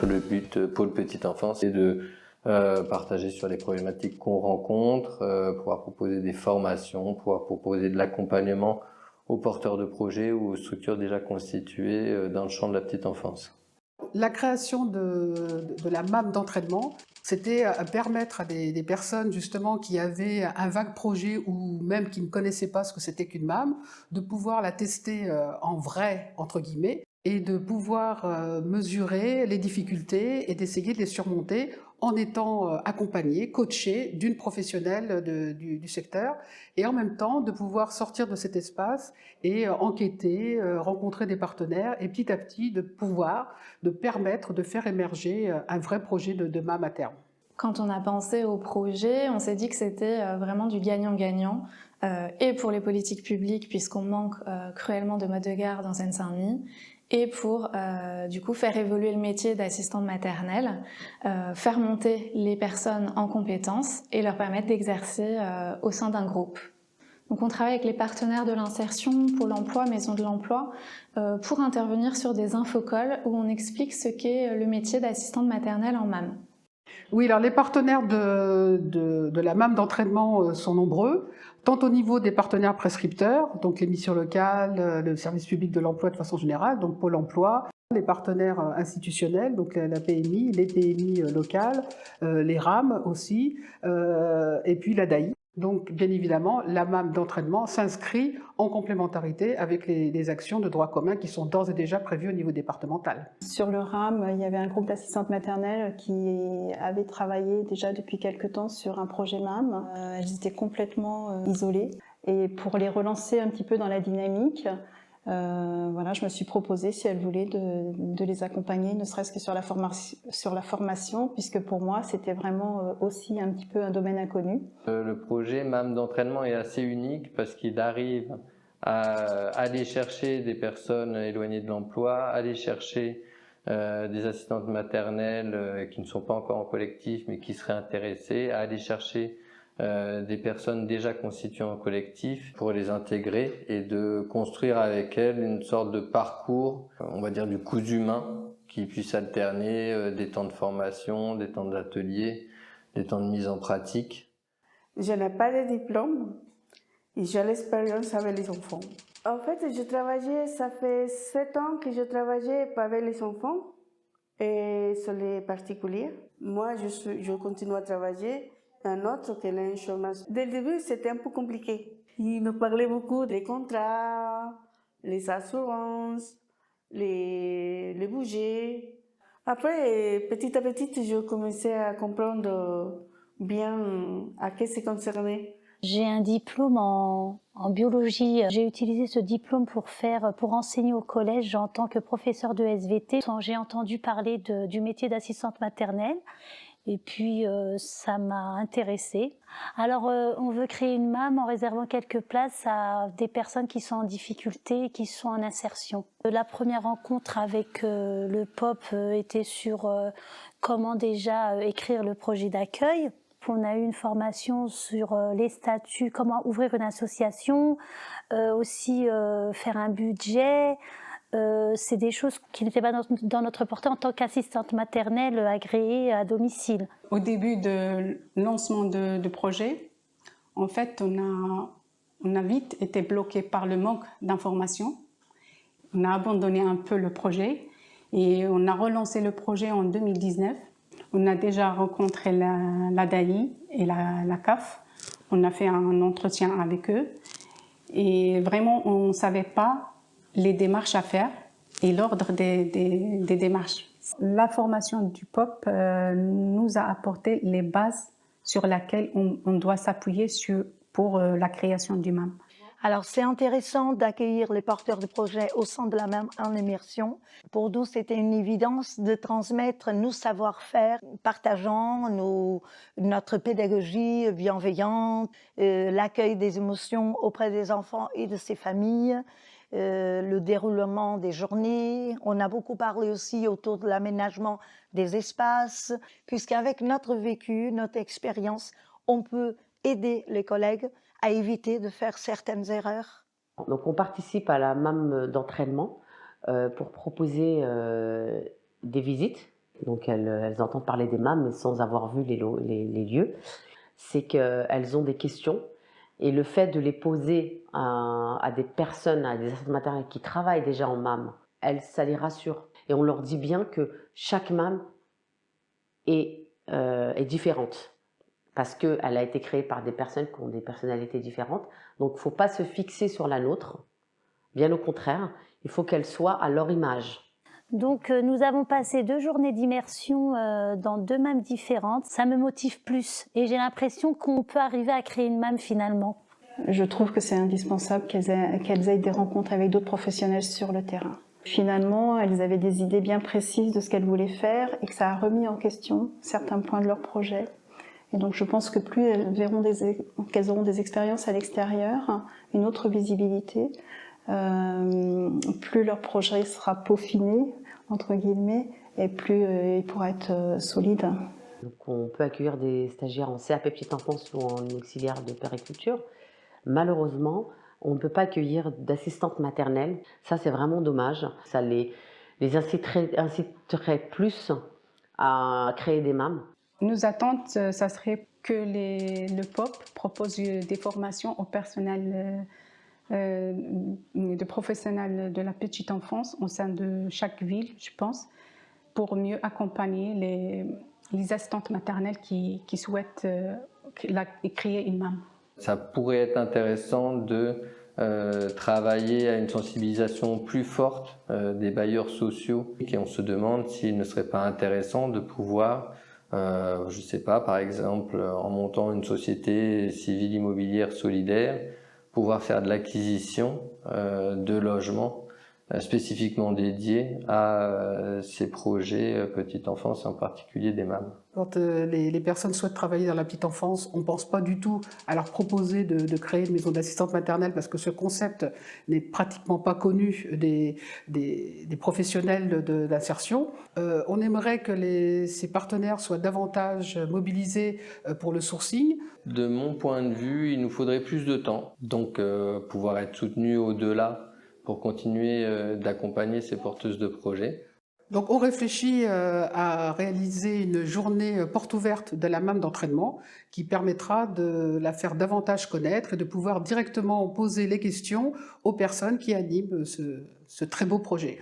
Donc le but pôle petite enfance, c'est de partager sur les problématiques qu'on rencontre, pouvoir proposer des formations, pouvoir proposer de l'accompagnement aux porteurs de projets ou aux structures déjà constituées dans le champ de la petite enfance. La création de la MAM d'entraînement, c'était permettre à des personnes justement qui avaient un vague projet ou même qui ne connaissaient pas ce que c'était qu'une MAM, de pouvoir la tester en vrai, entre guillemets, et de pouvoir mesurer les difficultés et d'essayer de les surmonter en étant accompagné, coaché d'une professionnelle du secteur, et en même temps de pouvoir sortir de cet espace et enquêter, rencontrer des partenaires, et petit à petit de permettre de faire émerger un vrai projet de MAM à terme. Quand on a pensé au projet, on s'est dit que c'était vraiment du gagnant-gagnant, et pour les politiques publiques, puisqu'on manque cruellement de modes de garde en Seine-Saint-Denis, et pour du coup faire évoluer le métier d'assistante maternelle, faire monter les personnes en compétences et leur permettre d'exercer au sein d'un groupe. Donc on travaille avec les partenaires de l'insertion, Pôle emploi, Maison de l'emploi, pour intervenir sur des infocols où on explique ce qu'est le métier d'assistante maternelle en MAM. Oui, alors les partenaires de la MAM d'entraînement sont nombreux, tant au niveau des partenaires prescripteurs, donc les missions locales, le service public de l'emploi de façon générale, donc Pôle emploi, les partenaires institutionnels, donc la PMI, les PMI locales, les RAM aussi, et puis la DAI. Donc, bien évidemment, la MAM d'entraînement s'inscrit en complémentarité avec les actions de droit commun qui sont d'ores et déjà prévues au niveau départemental. Sur le RAM, il y avait un groupe d'assistantes maternelles qui avait travaillé déjà depuis quelques temps sur un projet MAM. Elles étaient complètement isolées. Et pour les relancer un petit peu dans la dynamique, voilà, je me suis proposée, si elles voulaient, de les accompagner, ne serait-ce que sur la formation, puisque pour moi, c'était vraiment aussi un petit peu un domaine inconnu. Le projet MAM d'entraînement est assez unique parce qu'il arrive à aller chercher des personnes éloignées de l'emploi, aller chercher des assistantes maternelles qui ne sont pas encore en collectif mais qui seraient intéressées, à aller chercher des personnes déjà constituées en collectif pour les intégrer et de construire avec elles une sorte de parcours, on va dire du cousu main, qui puisse alterner des temps de formation, des temps d'atelier, des temps de mise en pratique. Je n'ai pas de diplôme et j'ai l'expérience avec les enfants. En fait, ça fait 7 ans que je travaillais avec les enfants et sur les particuliers. Moi, je continue à travailler. Un autre qui est l'insurance. Dès le début, c'était un peu compliqué. Il nous parlait beaucoup des contrats, les assurances, les budgets. Après, petit à petit, je commençais à comprendre bien à qui c'est concerné. J'ai un diplôme en biologie. J'ai utilisé ce diplôme pour enseigner au collège en tant que professeur de SVT. J'ai entendu parler du métier d'assistante maternelle. Et puis ça m'a intéressée. Alors on veut créer une MAM en réservant quelques places à des personnes qui sont en difficulté, qui sont en insertion. La première rencontre avec le POP était sur comment déjà écrire le projet d'accueil. On a eu une formation sur les statuts, comment ouvrir une association, aussi faire un budget. C'est des choses qui n'étaient pas dans notre portée en tant qu'assistante maternelle agréée à domicile. Au début de lancement de projet, en fait, on a vite été bloqué par le manque d'informations. On a abandonné un peu le projet et on a relancé le projet en 2019. On a déjà rencontré la DAI et la CAF. On a fait un entretien avec eux et vraiment, on ne savait pas les démarches à faire et l'ordre des démarches. La formation du POP nous a apporté les bases sur lesquelles on doit s'appuyer pour la création du MAM. Alors c'est intéressant d'accueillir les porteurs de projets au sein de la MAM en immersion. Pour nous, c'était une évidence de transmettre nos savoir-faire, partageant notre pédagogie bienveillante, l'accueil des émotions auprès des enfants et de ses familles, le déroulement des journées. On a beaucoup parlé aussi autour de l'aménagement des espaces, puisqu'avec notre vécu, notre expérience, on peut aider les collègues à éviter de faire certaines erreurs. Donc on participe à la MAM d'entraînement pour proposer des visites donc elles entendent parler des MAM mais sans avoir vu les lieux, c'est qu'elles ont des questions et le fait de les poser à des personnes, à des assistantes maternelles qui travaillent déjà en MAM, ça les rassure. Et on leur dit bien que chaque MAM est différente parce qu'elle a été créée par des personnes qui ont des personnalités différentes. Donc il ne faut pas se fixer sur la nôtre, bien au contraire, il faut qu'elle soit à leur image. Donc nous avons passé 2 journées d'immersion dans 2 MAM différentes. Ça me motive plus et j'ai l'impression qu'on peut arriver à créer une MAM finalement. Je trouve que c'est indispensable qu'elles aient des rencontres avec d'autres professionnels sur le terrain. Finalement, elles avaient des idées bien précises de ce qu'elles voulaient faire et que ça a remis en question certains points de leur projet. Et donc je pense que plus qu'elles auront des expériences à l'extérieur, une autre visibilité, plus leur projet sera peaufiné, entre guillemets, et plus il pourra être solide. Donc on peut accueillir des stagiaires en CAP petite enfance ou en auxiliaire de puériculture. Malheureusement, on ne peut pas accueillir d'assistantes maternelles. Ça, c'est vraiment dommage. Ça les inciterait plus à créer des MAM. Nos attentes, ça serait que le POP propose des formations au personnel de professionnels de la petite enfance au sein de chaque ville, je pense, pour mieux accompagner les assistantes maternelles qui souhaitent créer une MAM. Ça pourrait être intéressant de travailler à une sensibilisation plus forte des bailleurs sociaux et on se demande s'il ne serait pas intéressant de pouvoir, je ne sais pas, par exemple en montant une société civile immobilière solidaire, pouvoir faire de l'acquisition de logements spécifiquement dédiés à ces projets petite enfance, en particulier des MAM. Quand les personnes souhaitent travailler dans la petite enfance, on ne pense pas du tout à leur proposer de créer une maison d'assistante maternelle parce que ce concept n'est pratiquement pas connu des professionnels de l'insertion. On aimerait que ces partenaires soient davantage mobilisés pour le sourcing. De mon point de vue, il nous faudrait plus de temps, donc pouvoir être soutenus au-delà pour continuer d'accompagner ces porteuses de projets. Donc on réfléchit à réaliser une journée porte ouverte de la MAM d'entraînement qui permettra de la faire davantage connaître et de pouvoir directement poser les questions aux personnes qui animent ce très beau projet.